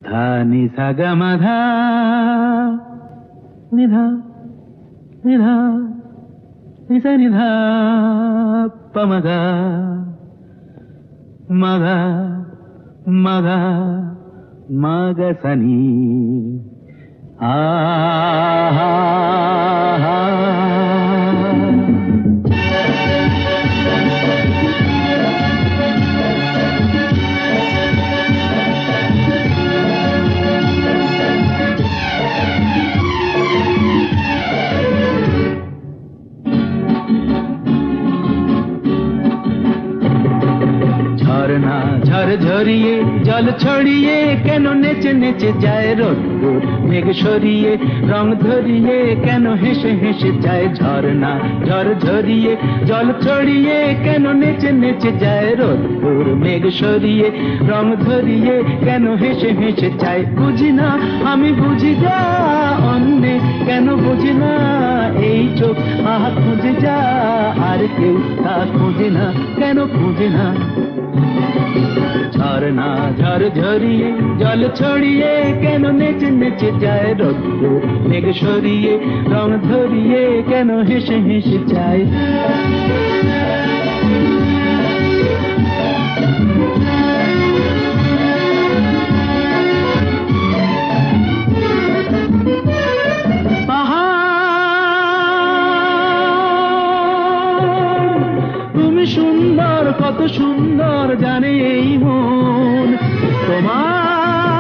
धा नि सा ग म धा नि धा नि धा नि सा नि धा प म गा म गा म गा म ग स नि आ हा हा। ঝরনা ঝরঝরিয়ে জল ছড়িয়ে কেন নেচে নেচে যায় রোদ্দুর মেঘ সরিয়ে রং ধরিয়ে কেন হেসে হেসে যায় ঝরনা ঝরঝরিয়ে জল ছড়িয়ে কেন নেচে নেচে যায় রোদ্দুর মেঘ সরিয়ে রং ধরিয়ে কেন হেসে হেসে যায় বুঝি না আমি বুঝি যা অন্যে কেন বুঝি না এই চোখ আহা খুঁজে যা আর কেউ তা খুঁজে না কেন খুঁজে না ঝরনা ঝরঝরিয়ে জল ছড়িয়ে কেন নেচে নেচে যায় রোদ্দুর মেঘ সরিয়ে রং ধরিয়ে কেন হেসে হেসে যায় তুমি সুন্দর কত সুন্দর জানে এই মন তোমার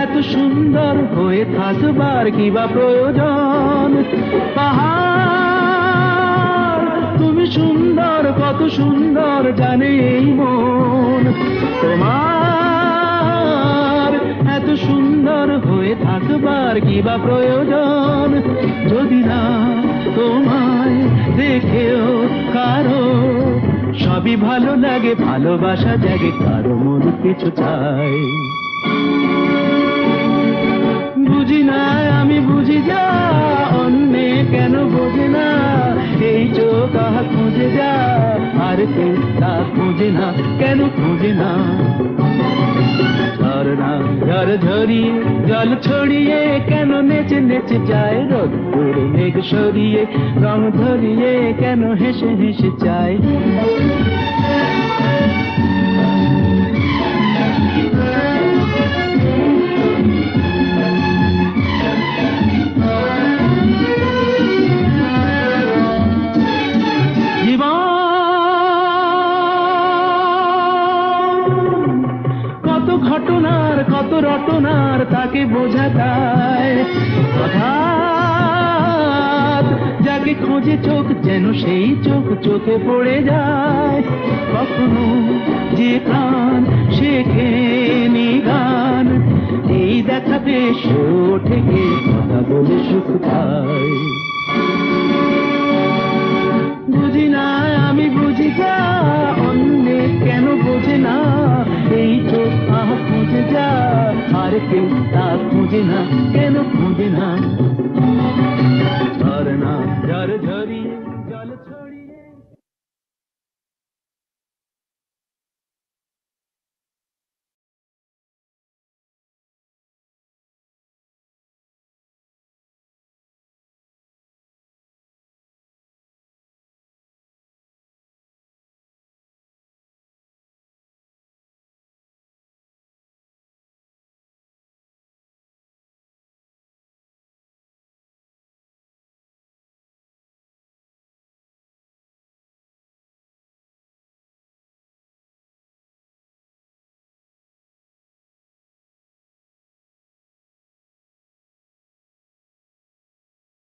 এত সুন্দর হয়ে থাকবার কি বা প্রয়োজন পাহাড় তুমি সুন্দর কত সুন্দর জানে এই মন তোমার এত সুন্দর হয়ে থাকবার কি বা প্রয়োজন যদি না তোমায় দেখেও কারো সবই ভালো লাগে ভালোবাসা জাগে কারো মন কিছু চাই বুঝি না আমি বুঝি যা অন্যে কেন বোঝে না এই চোখ আহা খুঁজে যা আর কেউ তা খুঁজে না কেন খুঁজে না ঝরনা ঝরঝরিয়ে জল ছড়িয়ে কেন নেচে নেচে যায় রোদ্দুর মেঘ সরিয়ে রং ধরিয়ে কেন হেসে হেসে যায় ঘটনার কত রটনার তাকে বোঝা যায় হঠাৎ যাকে খোঁজে চোখ যেন সেই চোখ চোখে পড়ে যায় কখনো যে প্রাণ শেখে নি গান এই দেখা বেশ ওঠে গে কথা বলে সুখ পায় বুঝি না আমি বুঝি যা অন্যে কেন বোঝে না এই চোখ আহ খুঁজে যা আর কেউ তা খুঁজে না কেন খুঁজে না